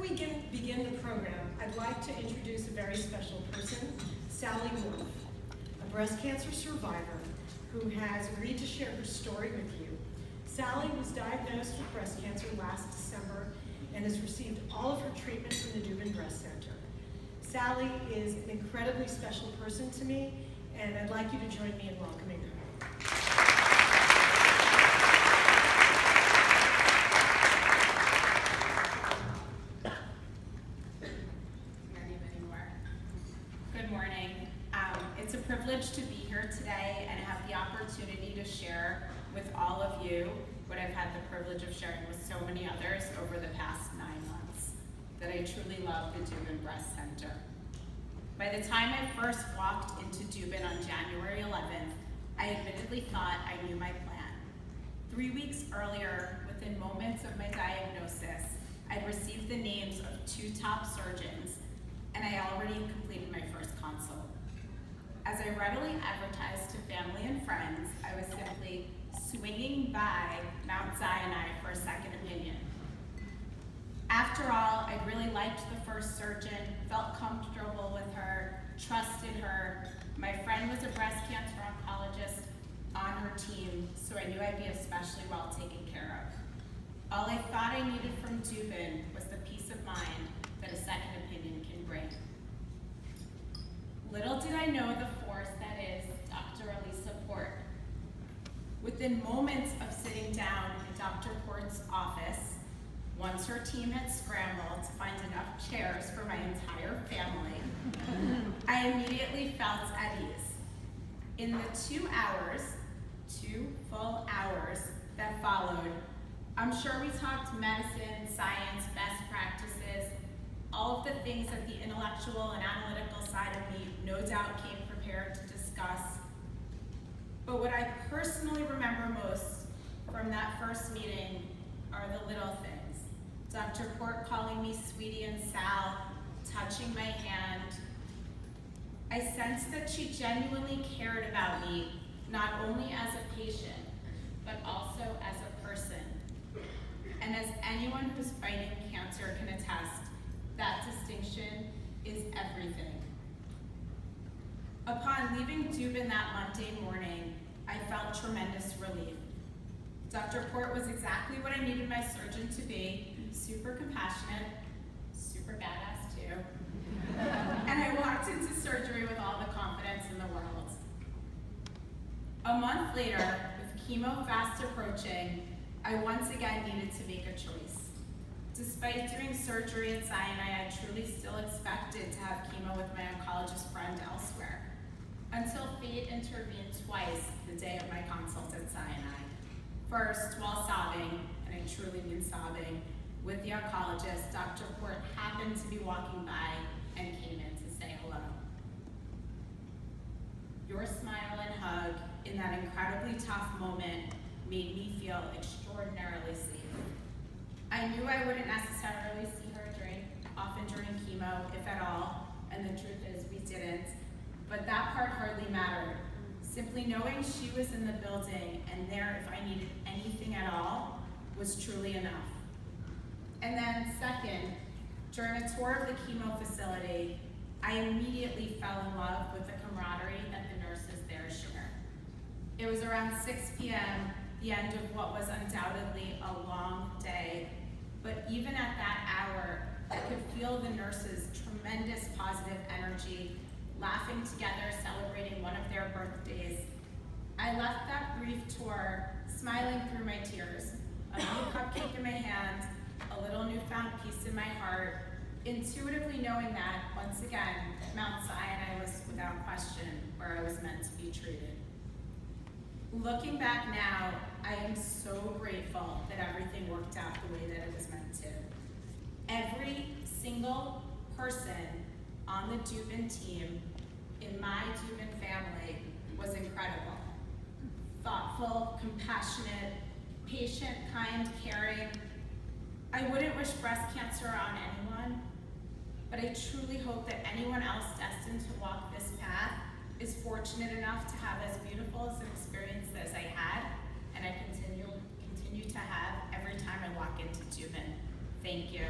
we begin the program, I'd like to introduce a very special person, Sally Wolf, a breast cancer survivor who has agreed to share her story with you. Sally was diagnosed with breast cancer last December and has received all of her treatment from the Dubin Breast Center. Sally is an incredibly special person to me, and I'd like you to join me in welcoming her. Good morning. It's a privilege to be here today and have the opportunity to share with all of you what I've had the privilege of sharing with so many others over the past 9 months, that I truly love the Dubin Breast Center. By the time I first walked into Dubin on January 11th, I admittedly thought I knew my plan. 3 weeks earlier, within moments of my diagnosis, I'd received the names of 2 top surgeons, and I already completed my first consult. As I readily advertised to family and friends, I was simply swinging by Mount Sinai for a second opinion. After all, I really liked the first surgeon, felt comfortable with her, trusted her. My friend was a breast cancer oncologist on her team, so I knew I'd be especially well taken care of. All I thought I needed from Dubin was the peace of mind that a second opinion can bring. Little did I know the force that is Dr. Elisa Port. Within moments of sitting down in Dr. Port's office, once her team had scrambled to find enough chairs for my entire family, I immediately felt at ease. In the 2 full hours that followed, I'm sure we talked medicine, science, best practices, all of the things that the intellectual and analytical side of me no doubt came prepared to discuss. But what I personally remember most from that first meeting are the little things. Dr. Port calling me sweetie and Sal, touching my hand. I sensed that she genuinely cared about me, not only as a patient, but also as a person. And as anyone who's fighting cancer can attest, that distinction is everything. Upon leaving Dubin that Monday morning, I felt tremendous relief. Dr. Port was exactly what I needed my surgeon to be, super compassionate, super badass too. And I walked into surgery with all the confidence in the world. A month later, with chemo fast approaching, I once again needed to make a choice. Despite doing surgery at Sinai, I truly still expected to have chemo with my oncologist friend elsewhere, until fate intervened twice the day of my consult at Sinai. First, while sobbing, and I truly mean sobbing, with the oncologist, Dr. Port happened to be walking by and came in to say hello. Your smile and hug in that incredibly tough moment made me feel extraordinarily safe. I knew I wouldn't necessarily see her often during chemo, if at all, and the truth is we didn't, but that part hardly mattered. Simply knowing she was in the building and there if I needed anything at all was truly enough. And then second, during a tour of the chemo facility, I immediately fell in love with the camaraderie that the nurses there share. It was around 6 p.m., the end of what was undoubtedly a long day, but even at that hour, I could feel the nurses' tremendous positive energy, laughing together, celebrating one of their birthdays. I left that brief tour smiling through my tears, a new cupcake in my hand, a little newfound peace in my heart, intuitively knowing that, once again, Mount Sinai was without question where I was meant to be treated. Looking back now, I am so grateful that everything worked out the way that it was meant to. Every single person on the Dubin team, in my Dubin family, was incredible. Thoughtful, compassionate, patient, kind, caring. I wouldn't wish breast cancer on anyone, but I truly hope that anyone else destined to walk this path is fortunate enough to have as beautiful an experience as I had, and I continue to have every time I walk into Dubin. Thank you.